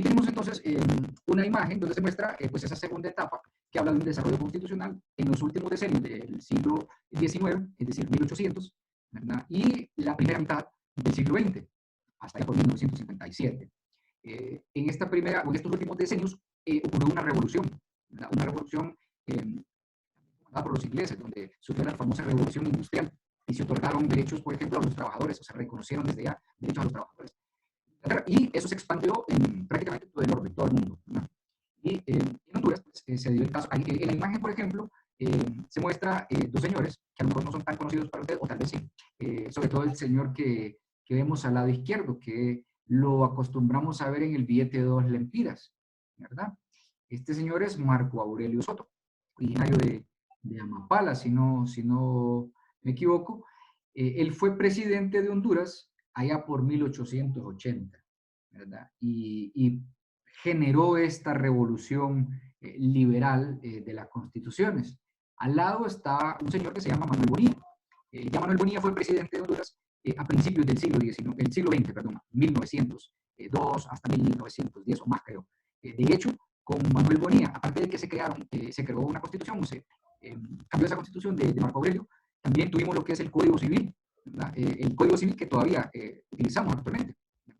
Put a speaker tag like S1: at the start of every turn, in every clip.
S1: tenemos entonces una imagen donde se muestra pues esa segunda etapa que habla de un desarrollo constitucional en los últimos decenios del siglo XIX, es decir, 1800, ¿verdad? Y la primera mitad del siglo XX, hasta por 1957. En esta primera, o en estos últimos decenios, ocurrió una revolución, ¿verdad? Una revolución por los ingleses, donde surgió la famosa revolución industrial y se otorgaron derechos, por ejemplo, a los trabajadores, o sea, reconocieron desde ya derechos a los trabajadores. Y eso se expandió en prácticamente todo el orbe, todo el mundo, ¿no? Y en Honduras pues, se dio el caso, en la imagen, por ejemplo, se muestra dos señores que a lo mejor no son tan conocidos para ustedes, o tal vez sí, sobre todo el señor que vemos al lado izquierdo, que lo acostumbramos a ver en el billete de 2 lempiras, ¿verdad? Este señor es Marco Aurelio Soto, originario de Amapala, si no me equivoco. Él fue presidente de Honduras allá por 1880, ¿verdad? Y generó esta revolución liberal de las constituciones. Al lado está un señor que se llama Manuel Bonilla. Ya Manuel Bonilla fue presidente de Honduras a principios del siglo XIX, el siglo XX, perdón, 1902 hasta 1910 o más, creo. De hecho, con Manuel Bonilla, aparte de que se creó una constitución, cambió esa constitución de Marco Aurelio, también tuvimos lo que es el Código Civil, el Código Civil que todavía utilizamos actualmente.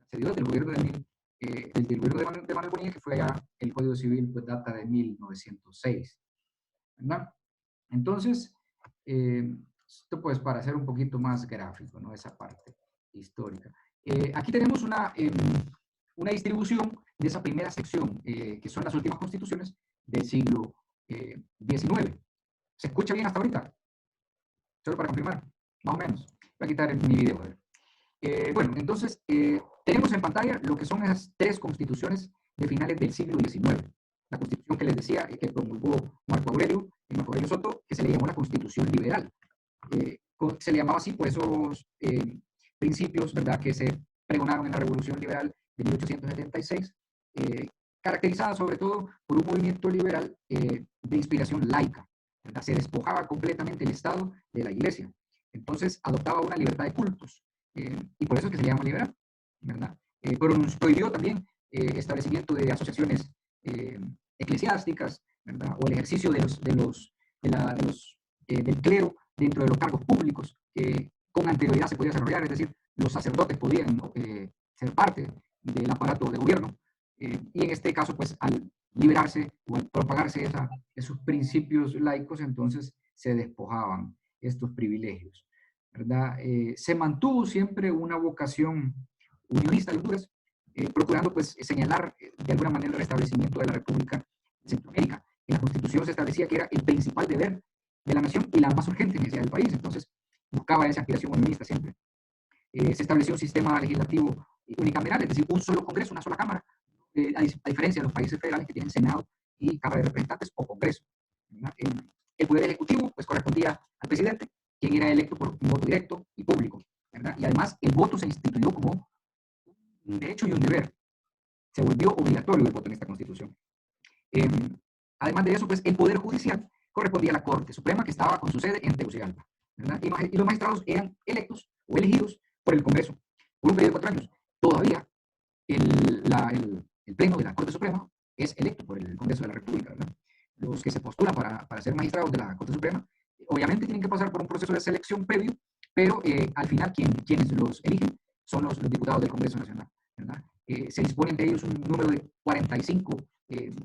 S1: Se dio del gobierno de Manuel Bonilla, que fue allá el Código Civil, pues data de 1906. ¿Verdad? Entonces, esto pues para hacer un poquito más gráfico, ¿no? Esa parte histórica. Aquí tenemos una distribución de esa primera sección, que son las últimas constituciones del siglo XIX. ¿Se escucha bien hasta ahorita? Solo para confirmar, más o menos. Voy a quitar mi video. Bueno, entonces, tenemos en pantalla lo que son esas 3 constituciones de finales del siglo XIX. La constitución que les decía, que promulgó Marco Aurelio Soto, que se le llamó la Constitución Liberal. Se le llamaba así por esos principios, ¿verdad?, que se pregonaron en la Revolución Liberal de 1876, caracterizada sobre todo por un movimiento liberal de inspiración laica, ¿verdad? Se despojaba completamente el Estado de la Iglesia. Entonces adoptaba una libertad de cultos, y por eso es que se llama liberal, ¿verdad? Pero nos prohibió también establecimiento de asociaciones eclesiásticas, ¿verdad? O el ejercicio del clero dentro de los cargos públicos que con anterioridad se podía desarrollar, es decir, los sacerdotes podían ser parte del aparato de gobierno, y en este caso, pues al liberarse o al propagarse esos principios laicos, entonces se despojaban estos privilegios, ¿verdad? Se mantuvo siempre una vocación unionista de Honduras, procurando pues señalar de alguna manera el restablecimiento de la República de Centroamérica. En la Constitución se establecía que era el principal deber de la nación y la más urgente necesidad del país, entonces buscaba esa aspiración unionista siempre. Se estableció un sistema legislativo unicameral, es decir, un solo Congreso, una sola Cámara, a diferencia de los países federales que tienen Senado y Cámara de Representantes o Congreso. El poder ejecutivo pues correspondía al presidente, quien era electo por un voto directo y público, ¿verdad? Y además el voto se instituyó como un derecho y un deber. Se volvió obligatorio el voto en esta Constitución. Además de eso, pues el Poder Judicial correspondía a la Corte Suprema, que estaba con su sede en Tegucigalpa, ¿verdad? Y los magistrados eran electos o elegidos por el Congreso por un periodo de 4 años. Todavía el Pleno de la Corte Suprema es electo por el Congreso de la República, ¿verdad? Los que se postulan para ser magistrados de la Corte Suprema, obviamente tienen que pasar por un proceso de selección previo, pero al final quienes los eligen son los diputados del Congreso Nacional, ¿verdad? Se disponen de ellos un número de 45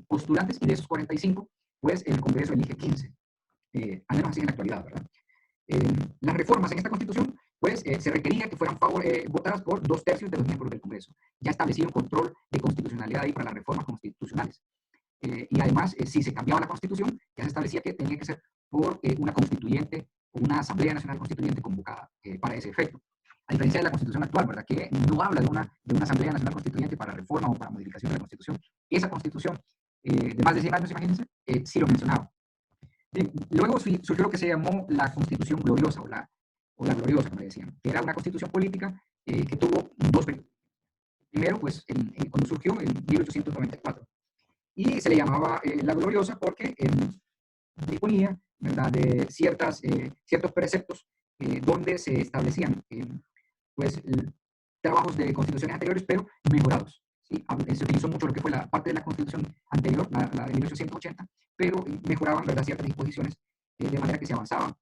S1: postulantes, y de esos 45, pues el Congreso elige 15, al menos así en la actualidad, ¿verdad? Las reformas en esta Constitución, pues se requería que fueran votadas por 2/3 de los miembros del Congreso. Ya establecía un control de constitucionalidad ahí para las reformas constitucionales. Y además, si se cambiaba la Constitución, ya se establecía que tenía que ser por una constituyente o una Asamblea Nacional Constituyente convocada para ese efecto. A diferencia de la Constitución actual, ¿verdad?, que no habla de una Asamblea Nacional Constituyente para reforma o para modificación de la Constitución. Esa Constitución de más de 100 años, imagínense, sí lo mencionaba. Bien, luego surgió lo que se llamó la Constitución Gloriosa o la Gloriosa, como le decían, que era una constitución política que tuvo 2 periodos. Primero, pues, cuando surgió en 1894. Y se le llamaba la Gloriosa porque disponía, ¿verdad?, de ciertos preceptos donde se establecían pues, trabajos de constituciones anteriores, pero mejorados. ¿sí? Se utilizó mucho lo que fue la parte de la Constitución anterior, la de 1880, pero mejoraban, ¿verdad?, ciertas disposiciones de manera que se avanzaba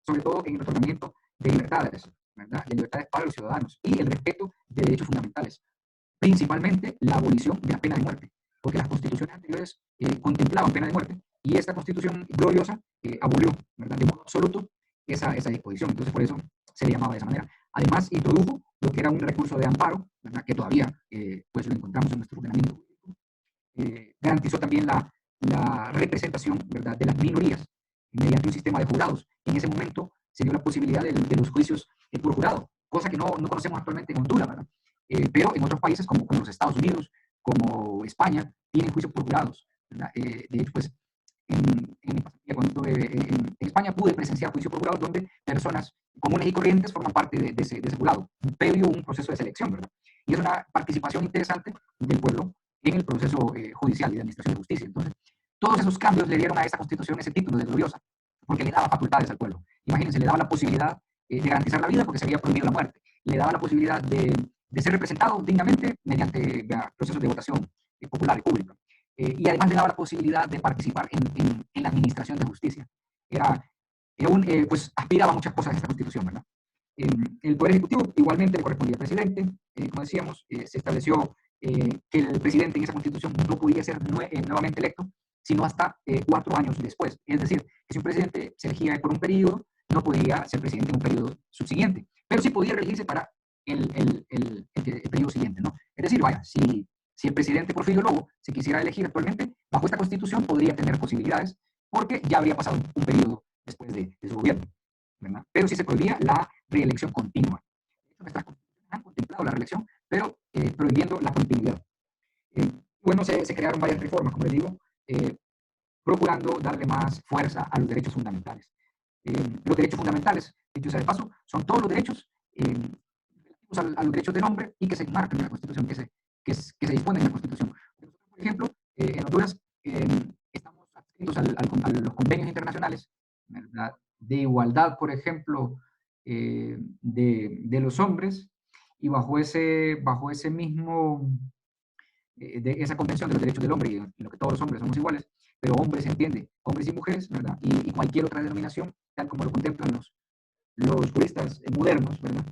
S1: sobre todo en el otorgamiento de libertades, ¿verdad?, de libertades para los ciudadanos y el respeto de derechos fundamentales, principalmente la abolición de la pena de muerte, porque las constituciones anteriores contemplaban pena de muerte y esta constitución gloriosa abolió, ¿verdad?, de modo absoluto esa disposición. Entonces, por eso se le llamaba de esa manera. Además, introdujo lo que era un recurso de amparo, ¿verdad?, que todavía pues lo encontramos en nuestro ordenamiento. Garantizó también la representación, ¿verdad?, de las minorías mediante un sistema de jurados. En ese momento se dio la posibilidad de los juicios por jurado, cosa que no conocemos actualmente en Honduras, ¿verdad? Pero en otros países como los Estados Unidos, como España, tienen juicios por jurados, ¿verdad? De hecho, pues cuando estuve en España pude presenciar juicios por jurados donde personas comunes y corrientes forman parte de ese jurado, previo a un proceso de selección, ¿verdad? Y es una participación interesante del pueblo en el proceso judicial y de administración de justicia. Entonces, todos esos cambios le dieron a esta constitución ese título de gloriosa, porque le daba facultades al pueblo. Imagínense, le daba la posibilidad de garantizar la vida porque se había prohibido la muerte, le daba la posibilidad de ser representado dignamente mediante procesos de votación popular y pública. Y además le daba la posibilidad de participar en la administración de justicia. Pues aspiraba a muchas cosas esta constitución, ¿verdad? El Poder Ejecutivo igualmente le correspondía al presidente. Como decíamos, se estableció que el presidente en esa constitución no podía ser nuevamente electo, sino hasta 4 años después. Es decir, que si un presidente se elegía por un periodo, no podía ser presidente en un periodo subsiguiente, pero sí podía reelegirse para el periodo siguiente, ¿no? Es decir, vaya, si el presidente Porfirio Lobo se quisiera elegir actualmente, bajo esta constitución podría tener posibilidades, porque ya habría pasado un periodo después de su gobierno, ¿verdad? Pero sí se prohibía la reelección continua. Nuestras constituciones han contemplado la reelección, pero prohibiendo la continuidad. Bueno, se crearon varias reformas, como les digo, procurando darle más fuerza a los derechos fundamentales. Los derechos fundamentales, dicho sea de paso, son todos los derechos relativos a los derechos del hombre y que se enmarcan en la Constitución, que se disponen en la Constitución. Por ejemplo, en Honduras estamos adscritos a los convenios internacionales, ¿verdad?, de igualdad, por ejemplo, de los hombres, y bajo ese mismo, de esa convención de los derechos del hombre y en lo que todos los hombres somos iguales, pero hombres se entiende, hombres y mujeres, ¿verdad? Y cualquier otra denominación, tal como lo contemplan los juristas modernos, ¿verdad?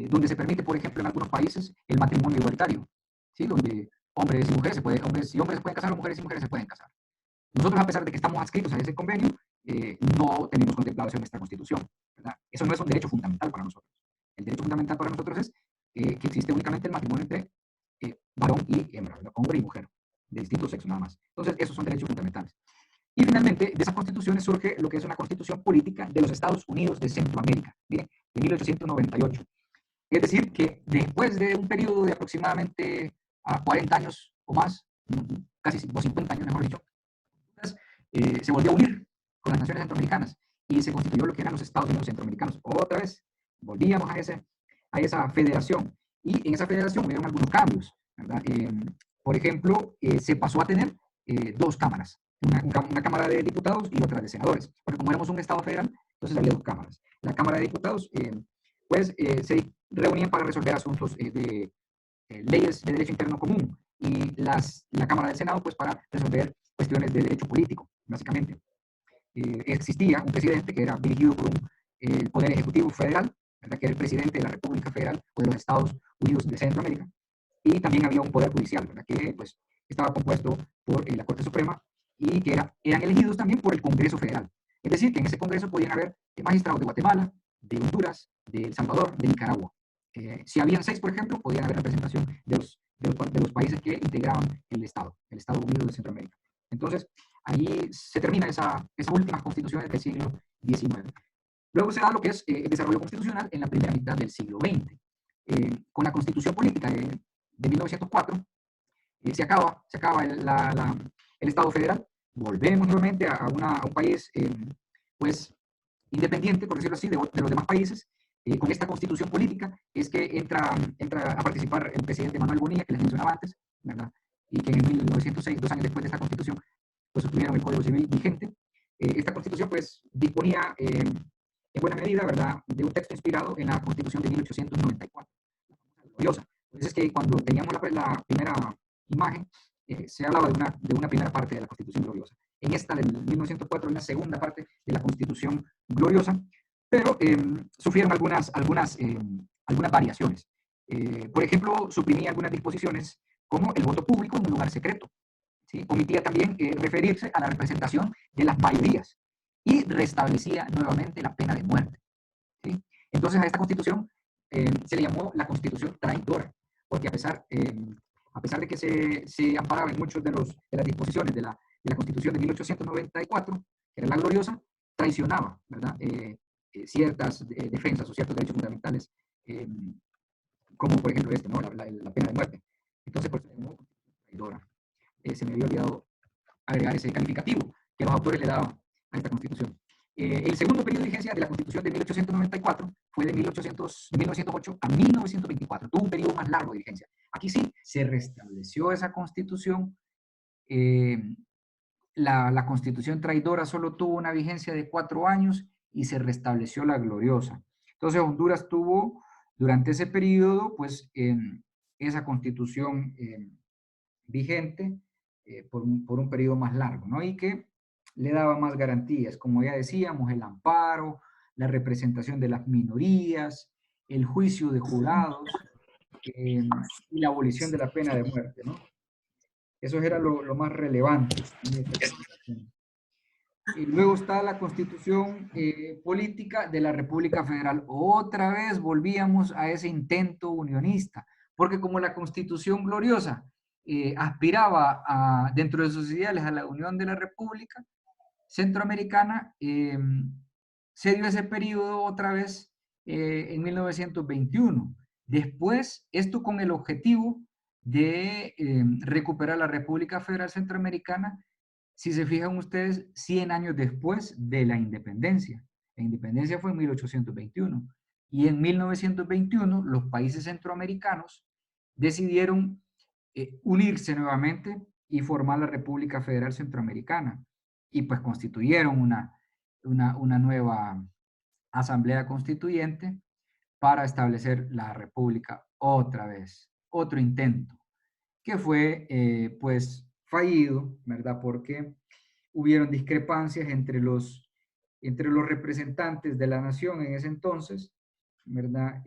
S1: Donde se permite, por ejemplo, en algunos países el matrimonio igualitario, ¿sí? Donde hombres y mujeres hombres y hombres se pueden casar o mujeres y mujeres se pueden casar. Nosotros, a pesar de que estamos adscritos a ese convenio, no tenemos contemplado eso en nuestra Constitución, ¿verdad? Eso no es un derecho fundamental para nosotros. El derecho fundamental para nosotros es que existe únicamente el matrimonio entre varón y hembra, ¿verdad?, hombre y mujer, de distinto sexo nada más. Entonces, esos son derechos fundamentales. Y finalmente, de esas constituciones surge lo que es una constitución política de los Estados Unidos de Centroamérica, miren, de 1898. Es decir, que después de un periodo de aproximadamente 40 años o más, casi 50 años, mejor dicho, se volvió a unir con las naciones centroamericanas y se constituyó lo que eran los Estados Unidos centroamericanos. Otra vez, volvíamos a esa federación y en esa federación hubieron algunos cambios, ¿verdad? Por ejemplo, se pasó a tener 2 cámaras, una Cámara de Diputados y otra de Senadores, porque como éramos un Estado federal, entonces había 2 cámaras. La Cámara de Diputados, pues, se reunían para resolver asuntos de leyes de derecho interno común y la Cámara del Senado, pues, para resolver cuestiones de derecho político, básicamente. Existía un presidente que era dirigido por un poder ejecutivo federal, ¿verdad?, que era el presidente de la República Federal o de los Estados Unidos de Centroamérica, y también había un poder judicial, ¿verdad?, que pues estaba compuesto por la Corte Suprema y que eran elegidos también por el Congreso Federal. Es decir, que en ese Congreso podían haber magistrados de Guatemala, de Honduras, de El Salvador, de Nicaragua. Si habían 6, por ejemplo, podían haber representación de los países que integraban el Estado Unido de Centroamérica. Entonces, ahí se termina esas últimas constituciones del siglo XIX. Luego se da lo que es el desarrollo constitucional en la primera mitad del siglo XX. Con la Constitución Política de 1904, se acaba el Estado federal, volvemos nuevamente a un país pues independiente, por decirlo así, de los demás países. Con esta constitución política es que entra a participar el presidente Manuel Bonilla, que les mencionaba antes, ¿verdad?, y que en 1906, 2 años después de esta constitución, pues obtuvieron el Código Civil vigente. Esta constitución pues disponía en buena medida, ¿verdad?, de un texto inspirado en la Constitución de 1894, la gloriosa, Pues es que cuando teníamos la primera imagen, se hablaba de una primera parte de la Constitución Gloriosa. En esta del 1904 hay una segunda parte de la Constitución Gloriosa, pero sufrieron algunas variaciones. Por ejemplo, suprimía algunas disposiciones como el voto público en un lugar secreto. ¿Sí? Omitía también referirse a la representación de las mayorías y restablecía nuevamente la pena de muerte. ¿Sí? Entonces a esta constitución se le llamó la constitución traidora, porque a pesar de que se amparaba en muchas de las disposiciones de la constitución de 1894, que era la gloriosa, traicionaba, ¿verdad? Ciertas defensas o ciertos derechos fundamentales, eh, como por ejemplo este, ¿no? La pena de muerte. Entonces, por eso se llamó traidora. Se me había olvidado agregar ese calificativo que los autores le daban a esta constitución. El segundo periodo de vigencia de la constitución de 1894 fue de 1908 a 1924. Tuvo un periodo más largo de vigencia. Aquí sí se restableció esa constitución. La constitución traidora solo tuvo una vigencia de 4 años y se restableció la gloriosa. Entonces Honduras tuvo durante ese periodo pues esa constitución vigente por un periodo más largo, ¿no? Y que le daba más garantías, como ya decíamos, el amparo, la representación de las minorías, el juicio de jurados y la abolición de la pena de muerte, ¿no? Eso era lo más relevante en esta constitución. Y luego está la constitución política de la República Federal. Otra vez volvíamos a ese intento unionista, porque como la constitución gloriosa aspiraba dentro de sus ideales a la unión de la República Centroamericana, se dio ese periodo otra vez en 1921. Después, esto con el objetivo de recuperar la República Federal Centroamericana, si se fijan ustedes, 100 años después de la independencia. La independencia fue en 1821. Y en 1921 los países centroamericanos decidieron unirse nuevamente y formar la República Federal Centroamericana. Y pues constituyeron una nueva asamblea constituyente para establecer la república otra vez, otro intento, que fue pues fallido, ¿verdad? Porque hubieron discrepancias entre los representantes de la nación en ese entonces, ¿verdad?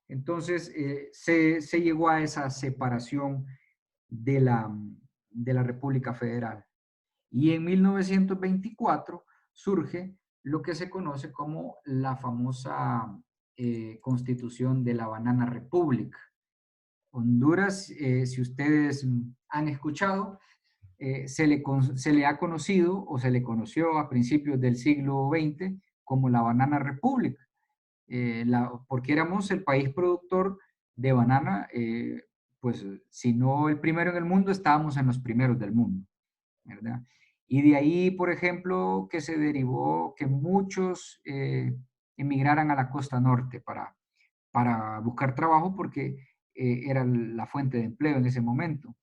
S1: Entonces se llegó a esa separación de la República Federal. Y en 1924 surge lo que se conoce como la famosa Constitución de la Banana Republic. Honduras, si ustedes han escuchado, se le ha conocido o se le conoció a principios del siglo XX como la Banana Republic, porque éramos el país productor de banana, pues si no el primero en el mundo, estábamos en los primeros del mundo, ¿verdad? Y de ahí, por ejemplo, que se derivó que muchos emigraran a la costa norte para buscar trabajo porque era la fuente de empleo en ese momento.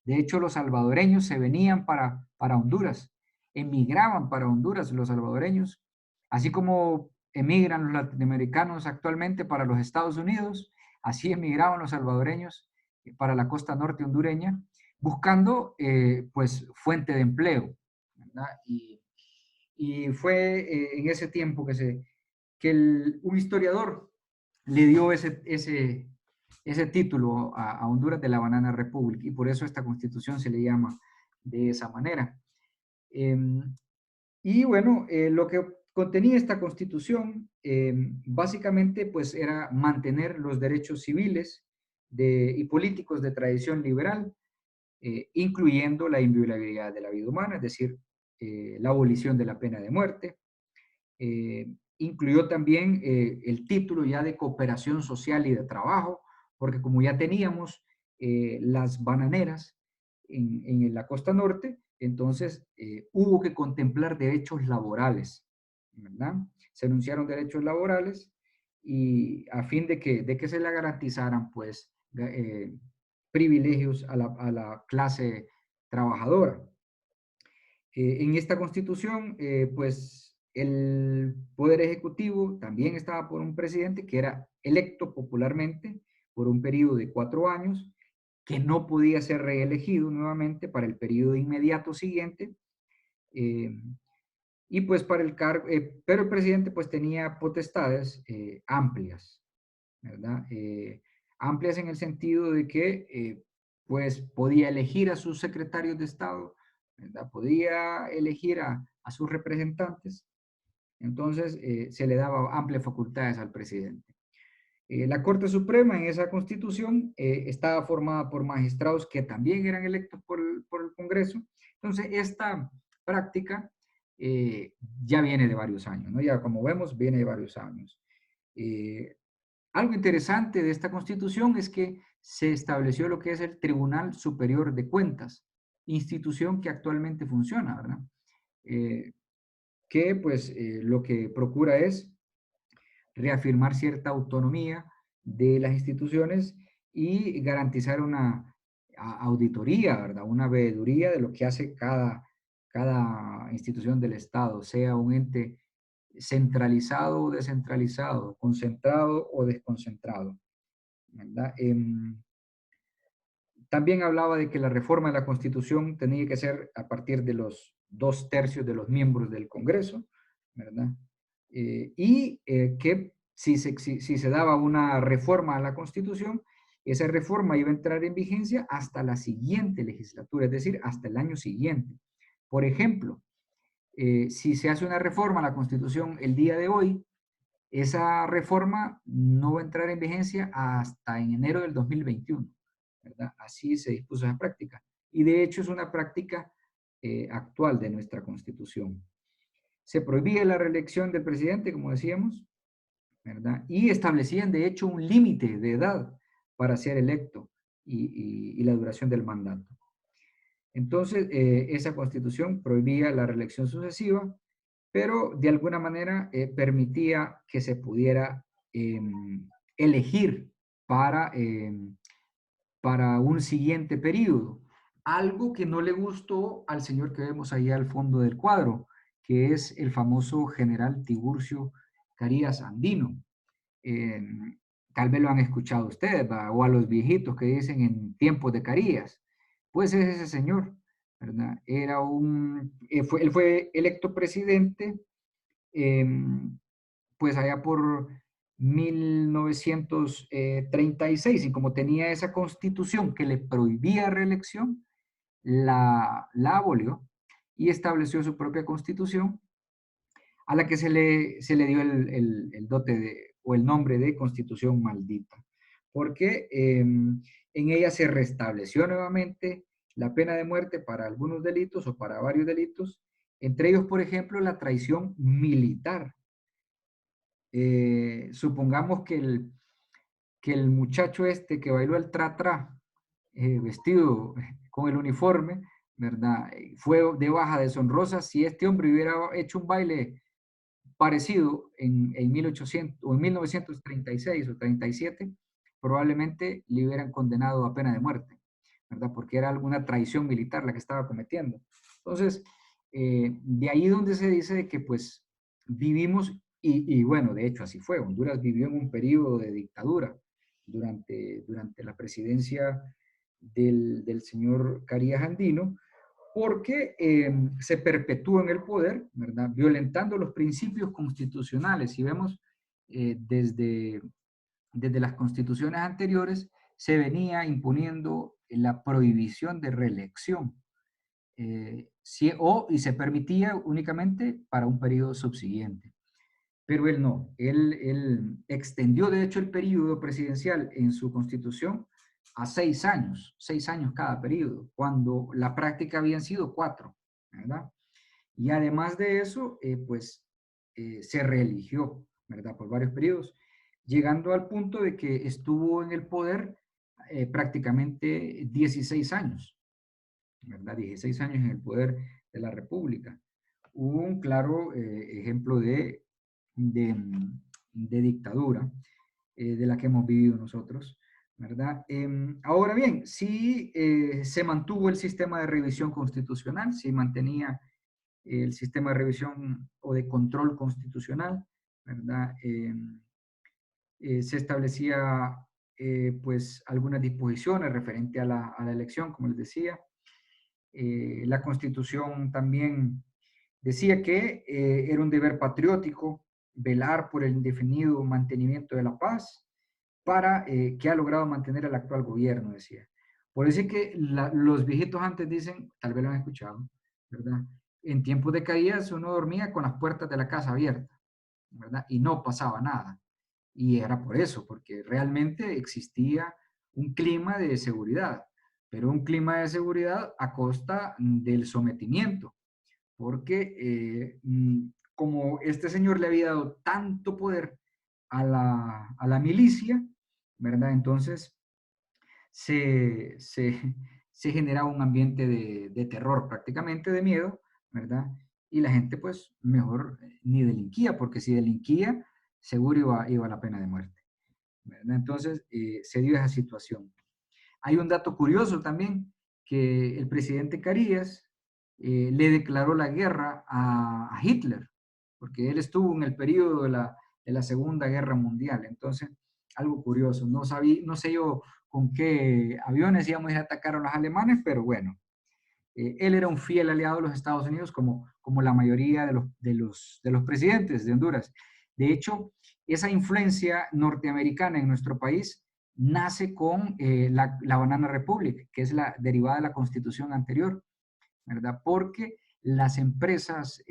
S1: De hecho, los salvadoreños se venían para Honduras, emigraban para Honduras los salvadoreños, así como emigran los latinoamericanos actualmente para los Estados Unidos, así emigraban los salvadoreños para la costa norte hondureña, buscando pues fuente de empleo, ¿verdad? Y fue en ese tiempo que un historiador le dio ese título a Honduras de la Banana Republic, y por eso esta constitución se le llama de esa manera. Y bueno, lo que contenía esta constitución básicamente pues era mantener los derechos civiles y políticos de tradición liberal, incluyendo la inviolabilidad de la vida humana, es decir, la abolición de la pena de muerte. Incluyó también el título ya de cooperación social y de trabajo, porque como ya teníamos las bananeras en la costa norte, entonces hubo que contemplar derechos laborales, ¿verdad? Se anunciaron derechos laborales y a fin de que se le garantizaran, pues, privilegios a la clase trabajadora. En esta constitución, pues, el poder ejecutivo también estaba por un presidente que era electo popularmente por un periodo de 4 años, que no podía ser reelegido nuevamente para el periodo inmediato siguiente, eh, y pues para el cargo, pero el presidente pues tenía potestades amplias, ¿verdad? Amplias en el sentido de que pues podía elegir a sus secretarios de Estado, ¿verdad? Podía elegir a sus representantes, entonces se le daba amplias facultades al presidente. La Corte Suprema en esa constitución estaba formada por magistrados que también eran electos por el Congreso. Entonces, esta práctica eh, ya viene de varios años, ¿no? Ya como vemos, viene de varios años. Eh, Algo interesante de esta constitución es que se estableció lo que es el Tribunal Superior de Cuentas, institución que actualmente funciona, ¿verdad? Eh, que pues lo que procura es reafirmar cierta autonomía de las instituciones y garantizar una auditoría, ¿verdad? Una veeduría de lo que hace cada institución del Estado, sea un ente centralizado o descentralizado, concentrado o desconcentrado, ¿verdad? También hablaba de que la reforma de la Constitución tenía que ser a partir de los 2/3 de los miembros del Congreso, ¿verdad? Que si se daba una reforma a la Constitución, esa reforma iba a entrar en vigencia hasta la siguiente legislatura, es decir, hasta el año siguiente. Por ejemplo, si se hace una reforma a la Constitución el día de hoy, esa reforma no va a entrar en vigencia hasta en enero del 2021, ¿verdad? Así se dispuso esa práctica. Y de hecho es una práctica actual de nuestra Constitución. Se prohibía la reelección del presidente, como decíamos, ¿verdad? Y establecían de hecho un límite de edad para ser electo y la duración del mandato. Entonces, esa constitución prohibía la reelección sucesiva, pero de alguna manera permitía que se pudiera eh, elegir para, para un siguiente periodo. Algo que no le gustó al señor que vemos ahí al fondo del cuadro, que es el famoso general Tiburcio Carías Andino. Eh, Tal vez lo han escuchado ustedes, ¿va? O a los viejitos que dicen en tiempos de Carías. Pues es ese señor, ¿verdad? Él fue electo presidente, eh, pues allá por 1936, y como tenía esa constitución que le prohibía reelección, la abolió y estableció su propia constitución, a la que se le dio el dote o el nombre de Constitución Maldita, porque en ella se restableció nuevamente la pena de muerte para algunos delitos o para varios delitos, entre ellos, por ejemplo, la traición militar. Supongamos que el muchacho este que bailó el tra-tra, vestido con el uniforme, ¿verdad? Fue de baja deshonrosa. Si este hombre hubiera hecho un baile parecido en 1800 o en 1936 o 37, probablemente le hubieran condenado a pena de muerte, ¿verdad? Porque era alguna traición militar la que estaba cometiendo. Entonces, de ahí donde se dice que pues vivimos, y bueno, de hecho así fue, Honduras vivió en un periodo de dictadura durante la presidencia del señor Carías Andino, porque se perpetúa en el poder, ¿verdad? Violentando los principios constitucionales. Si vemos desde las constituciones anteriores, se venía imponiendo la prohibición de reelección, y se permitía únicamente para un periodo subsiguiente. Pero él no, él extendió de hecho el periodo presidencial en su constitución a 6 años cada periodo, cuando la práctica habían sido 4, ¿verdad? Y además de eso, pues se reeligió, ¿verdad? Por varios periodos, llegando al punto de que estuvo en el poder prácticamente 16 años, ¿verdad? 16 años en el poder de la República. Hubo un claro ejemplo de, de dictadura de la que hemos vivido nosotros, ¿verdad? Ahora bien, sí se mantuvo el sistema de revisión constitucional, sí mantenía el sistema de revisión o de control constitucional, ¿verdad? Se establecía pues algunas disposiciones referente a la elección, como les decía. La Constitución también decía que era un deber patriótico velar por el indefinido mantenimiento de la paz para que ha logrado mantener el actual gobierno, decía. Por eso es que los viejitos antes dicen, tal vez lo han escuchado, ¿verdad? En tiempos de caídas uno dormía con las puertas de la casa abiertas, ¿verdad? Y no pasaba nada. Y era por eso, porque realmente existía un clima de seguridad, pero un clima de seguridad a costa del sometimiento, porque como este señor le había dado tanto poder a la milicia, ¿verdad? Entonces se, se, se generaba un ambiente de terror, prácticamente de miedo, ¿verdad? Y la gente pues mejor ni delinquía, porque si delinquía, seguro iba a la pena de muerte, ¿verdad? Entonces se dio esa situación. Hay un dato curioso también, que el presidente Carías le declaró la guerra a Hitler, porque él estuvo en el periodo de la Segunda Guerra Mundial. Entonces, algo curioso. No sé yo con qué aviones íbamos a atacar a los alemanes, pero bueno, él era un fiel aliado de los Estados Unidos, como la mayoría de los presidentes de Honduras. De hecho, esa influencia norteamericana en nuestro país nace con la Banana Republic, que es la derivada de la constitución anterior, ¿verdad? Porque las empresas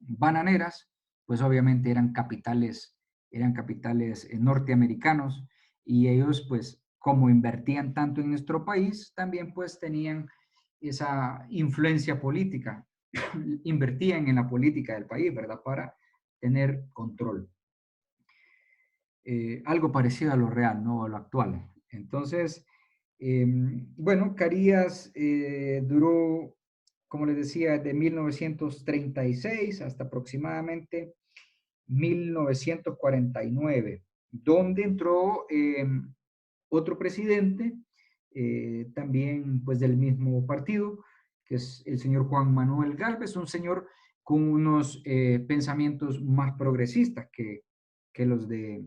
S1: bananeras, pues obviamente eran capitales norteamericanos, y ellos, pues, como invertían tanto en nuestro país, también pues tenían esa influencia política, invertían en la política del país, ¿verdad? Para tener control. Algo parecido a lo real, ¿no? A lo actual. Entonces, bueno, Carías duró, como les decía, de 1936 hasta aproximadamente 1949, donde entró otro presidente, también pues del mismo partido, que es el señor Juan Manuel Gálvez, un señor con unos pensamientos más progresistas que los de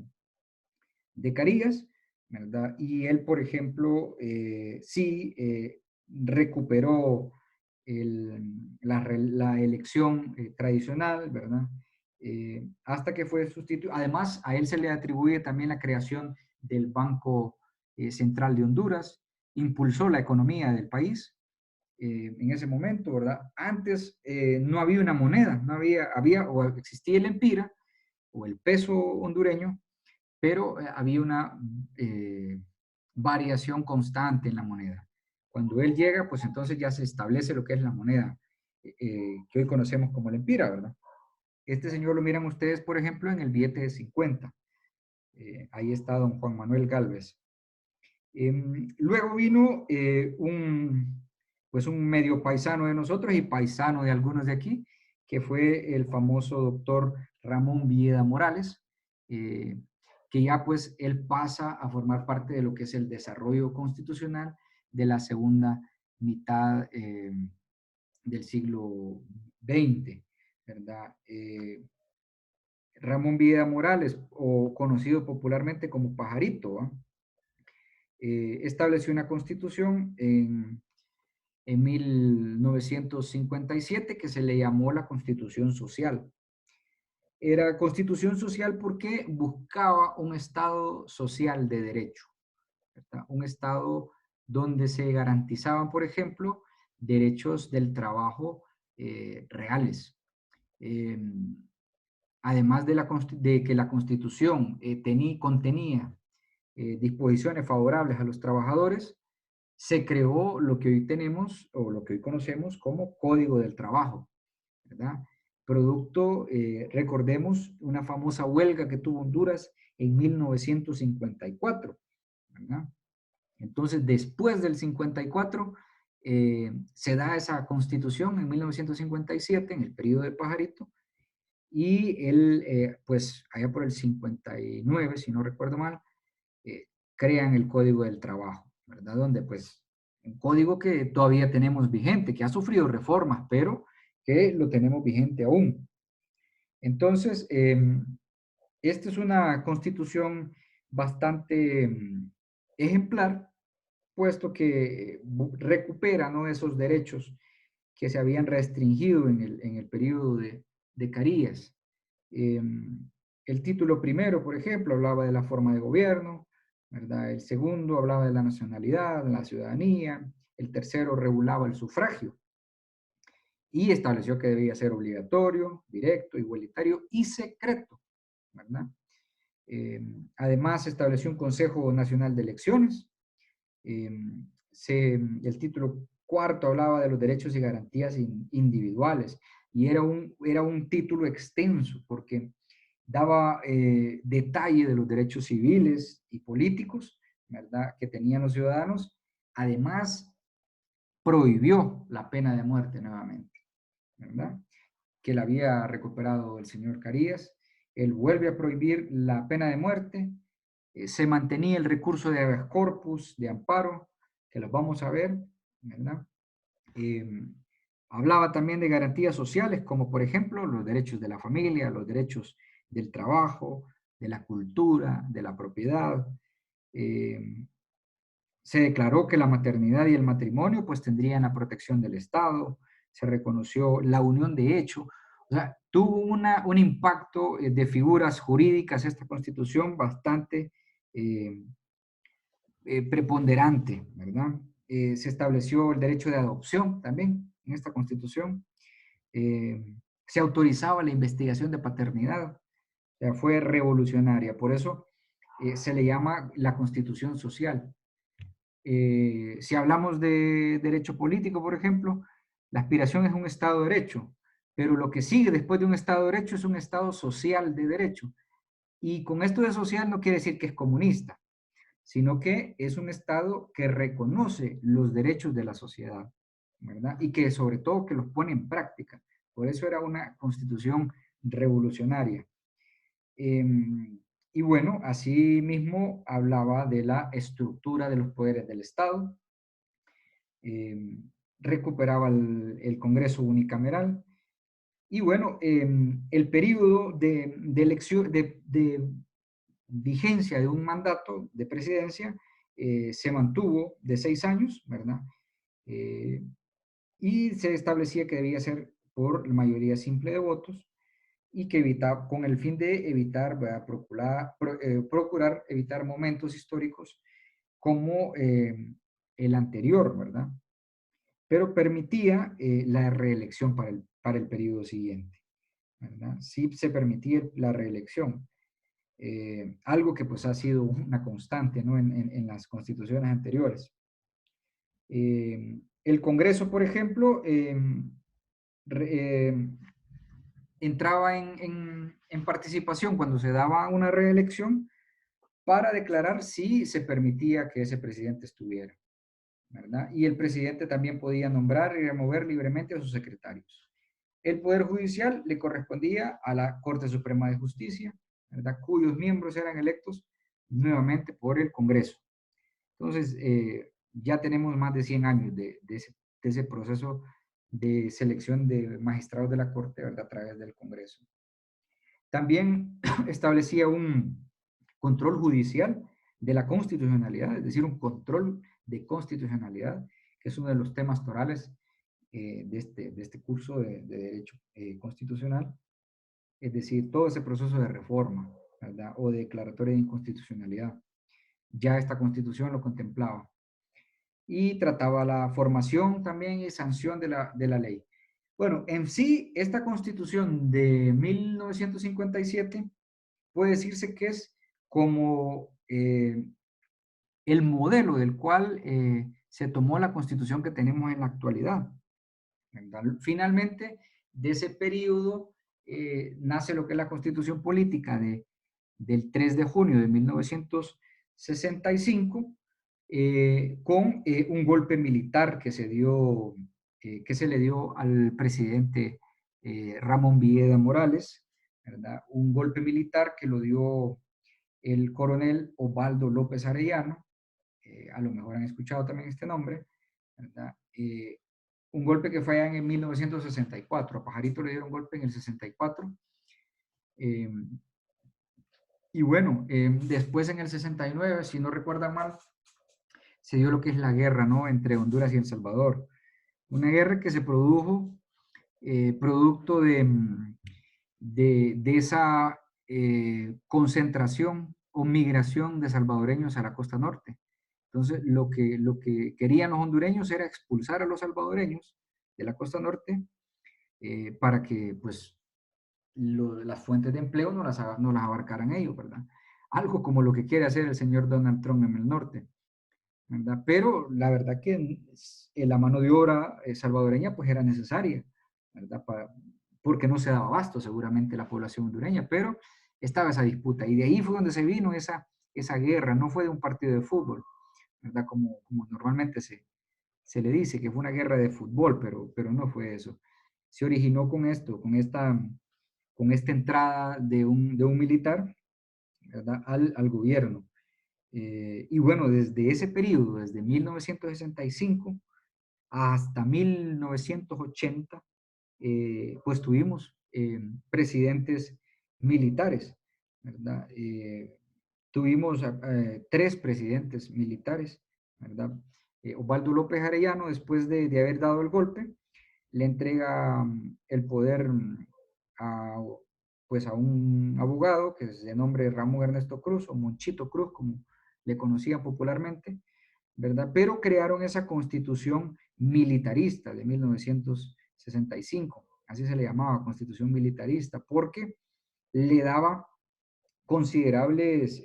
S1: Carías, ¿verdad? Y él, por ejemplo, sí recuperó la elección tradicional, ¿verdad? Hasta que fue sustituido. Además, a él se le atribuye también la creación del Banco Central de Honduras, impulsó la economía del país en ese momento, ¿verdad? Antes no había una moneda, no había o existía el empira o el peso hondureño, pero había una variación constante en la moneda. Cuando él llega, pues entonces ya se establece lo que es la moneda que hoy conocemos como el empira, ¿verdad? Este señor lo miran ustedes, por ejemplo, en el billete de 50. Ahí está don Juan Manuel Gálvez. Luego vino pues un medio paisano de nosotros y paisano de algunos de aquí, que fue el famoso doctor Ramón Villeda Morales, que ya pues él pasa a formar parte de lo que es el desarrollo constitucional de la segunda mitad del siglo XX, ¿verdad? Ramón Villeda Morales, o conocido popularmente como Pajarito, ¿eh? Estableció una constitución en 1957 que se le llamó la Constitución Social. Era Constitución Social porque buscaba un Estado social de derecho, ¿verdad? Un Estado donde se garantizaban, por ejemplo, derechos del trabajo reales. Eh, Además de que la Constitución contenía disposiciones favorables a los trabajadores, se creó lo que hoy tenemos o lo que hoy conocemos como Código del Trabajo, ¿verdad? Producto, recordemos, una famosa huelga que tuvo Honduras en 1954, ¿verdad? Entonces, después del 54, se da esa constitución en 1957, en el periodo de Pajarito, y él, pues, allá por el 59, si no recuerdo mal, crean el Código del Trabajo, ¿verdad? Donde pues un código que todavía tenemos vigente, que ha sufrido reformas, pero que lo tenemos vigente aún. Entonces, esta es una constitución bastante ejemplar, puesto que recupera, ¿no?, esos derechos que se habían restringido en el periodo de Carías. El título primero, por ejemplo, hablaba de la forma de gobierno, ¿verdad? El segundo hablaba de la nacionalidad, la ciudadanía. El tercero regulaba el sufragio y estableció que debía ser obligatorio, directo, igualitario y secreto, ¿verdad? Además, estableció un Consejo Nacional de Elecciones. Eh, el título cuarto hablaba de los derechos y garantías individuales y era un título extenso porque daba detalle de los derechos civiles y políticos, ¿verdad?, que tenían los ciudadanos. Además, prohibió la pena de muerte nuevamente, ¿verdad?, que la había recuperado el señor Carías. Él vuelve a prohibir la pena de muerte. Se mantenía el recurso de habeas corpus, de amparo, que los vamos a ver, ¿verdad? Eh, Hablaba también de garantías sociales, como por ejemplo los derechos de la familia, los derechos del trabajo, de la cultura, de la propiedad. Eh, Se declaró que la maternidad y el matrimonio pues tendrían la protección del Estado. Se reconoció la unión de hecho. O sea, tuvo un impacto de figuras jurídicas esta constitución bastante eh, preponderante, ¿verdad? Se estableció el derecho de adopción también en esta constitución. Eh, Se autorizaba la investigación de paternidad. O sea, fue revolucionaria. Por eso se le llama la constitución social. Si hablamos de derecho político, por ejemplo, la aspiración es un Estado de Derecho, pero lo que sigue después de un Estado de Derecho es un Estado social de derecho. Y con esto de social no quiere decir que es comunista, sino que es un Estado que reconoce los derechos de la sociedad, ¿verdad? Y que sobre todo que los pone en práctica. Por eso era una constitución revolucionaria. Y bueno, así mismo hablaba de la estructura de los poderes del Estado, eh, recuperaba el Congreso unicameral. Y bueno, el periodo de elección, de vigencia de un mandato de presidencia se mantuvo de 6 años, ¿verdad? Eh, y se establecía que debía ser por mayoría simple de votos y que evitaba, con el fin de evitar, ¿verdad?, procurar evitar momentos históricos como el anterior, ¿verdad? Pero permitía la reelección para el periodo siguiente, ¿verdad? Sí se permitía la reelección. Algo que pues ha sido una constante, ¿no?, en las constituciones anteriores. El Congreso, por ejemplo, re, entraba en participación cuando se daba una reelección para declarar si se permitía que ese presidente estuviera, ¿verdad? Y el presidente también podía nombrar y remover libremente a sus secretarios. El Poder Judicial le correspondía a la Corte Suprema de Justicia, ¿verdad?, cuyos miembros eran electos nuevamente por el Congreso. Entonces, ya tenemos más de 100 años de ese proceso de selección de magistrados de la Corte, ¿verdad?, a través del Congreso. También establecía un control judicial de la constitucionalidad, es decir, un control de constitucionalidad, que es uno de los temas torales de este curso de Derecho Constitucional, es decir, todo ese proceso de reforma, ¿verdad?, o de declaratoria de inconstitucionalidad. Ya esta constitución lo contemplaba. Y trataba la formación también y sanción de la ley. Bueno, en sí, esta constitución de 1957 puede decirse que es como el modelo del cual se tomó la constitución que tenemos en la actualidad, ¿verdad? Finalmente, de ese periodo nace lo que es la constitución política del 3 de junio de 1965, con un golpe militar que se le dio al presidente Ramón Villeda Morales, ¿verdad? Un golpe militar que lo dio el coronel Osvaldo López Arellano, a lo mejor han escuchado también este nombre, ¿verdad? Un golpe que fue en 1964, a Pajarito le dieron golpe en el 64, eh, Y bueno, después en el 69, si no recuerdan mal, se dio lo que es la guerra, ¿no? Entre Honduras y El Salvador. Una guerra que se produjo producto de esa concentración o migración de salvadoreños a la costa norte. Entonces, lo que querían los hondureños era expulsar a los salvadoreños de la costa norte para que, pues, las fuentes de empleo no las abarcaran ellos, ¿verdad? Algo como lo que quiere hacer el señor Donald Trump en el norte, ¿verdad? Pero la verdad que la mano de obra salvadoreña pues era necesaria, ¿verdad? Porque no se daba abasto seguramente la población hondureña, pero estaba esa disputa y de ahí fue donde se vino esa guerra, no fue de un partido de fútbol, ¿verdad? Como normalmente se le dice que fue una guerra de fútbol, pero no fue eso. Se originó con esto, con esta entrada de un militar, ¿verdad? Al gobierno. Y bueno, desde ese periodo, desde 1965 hasta 1980, pues tuvimos presidentes militares, ¿verdad? Tuvimos tres presidentes militares, ¿verdad? Osvaldo López Arellano, después de haber dado el golpe, le entrega el poder a, pues a un abogado que es de nombre Ramón Ernesto Cruz, o Monchito Cruz, como le conocían popularmente, ¿verdad? Pero crearon esa constitución militarista de 1965, así se le llamaba, constitución militarista, porque le daba considerables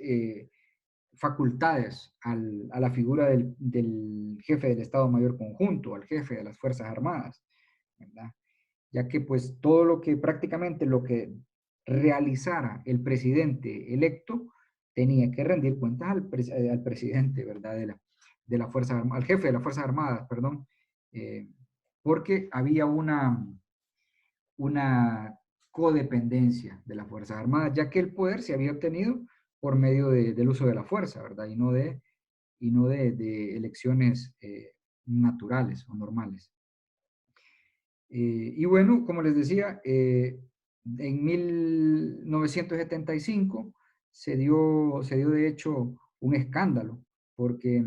S1: facultades a la figura del jefe del Estado Mayor Conjunto, al jefe de las Fuerzas Armadas, ¿verdad? Ya que pues todo lo que prácticamente lo que realizara el presidente electo tenía que rendir cuentas al presidente, ¿verdad? De la Fuerza Armada, al jefe de las Fuerzas Armadas, perdón, eh, porque había una codependencia de las Fuerzas Armadas, ya que el poder se había obtenido por medio del uso de la fuerza, ¿verdad? Y no de elecciones naturales o normales. Y bueno, como les decía, en 1975 se dio de hecho un escándalo, porque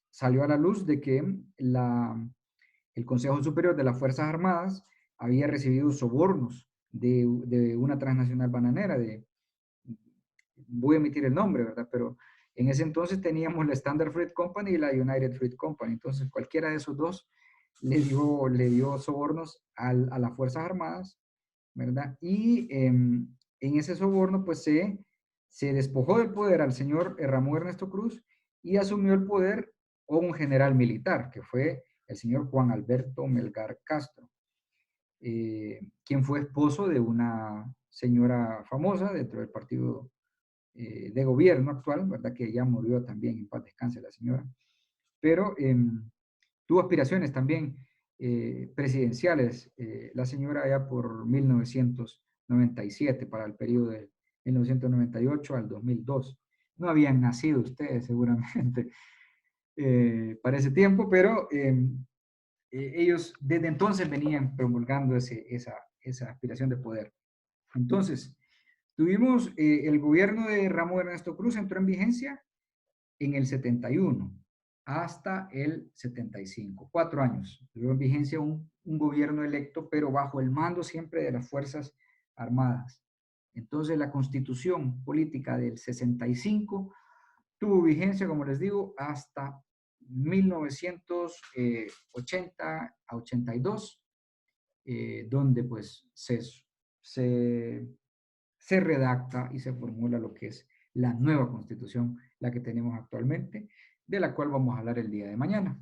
S1: salió a la luz de que el Consejo Superior de las Fuerzas Armadas había recibido sobornos de una transnacional bananera, voy a emitir el nombre, ¿verdad? Pero en ese entonces teníamos la Standard Fruit Company y la United Fruit Company, entonces cualquiera de esos dos le dio sobornos a las Fuerzas Armadas, ¿verdad? Y en ese soborno, pues se despojó del poder al señor Ramón Ernesto Cruz y asumió el poder un general militar, que fue el señor Juan Alberto Melgar Castro, quien fue esposo de una señora famosa dentro del partido de gobierno actual, ¿verdad? Que ya murió también, en paz descanse la señora, pero tuvo aspiraciones también presidenciales, la señora ya por 1997, para el periodo de 1998 al 2002. No habían nacido ustedes seguramente para ese tiempo, pero ellos desde entonces venían promulgando esa aspiración de poder. Entonces, tuvimos el gobierno de Ramón Ernesto Cruz entró en vigencia en el 71 hasta el 75, 4 años. Tuvo en vigencia un gobierno electo, pero bajo el mando siempre de las Fuerzas Armadas. Entonces, la constitución política del 65 tuvo vigencia, como les digo, hasta 1980 a 82, donde pues se redacta y se formula lo que es la nueva constitución, la que tenemos actualmente, de la cual vamos a hablar el día de mañana,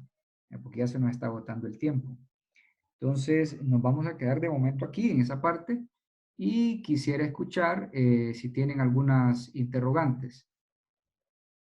S1: porque ya se nos está agotando el tiempo. Entonces, nos vamos a quedar de momento aquí en esa parte y quisiera escuchar si tienen algunas interrogantes.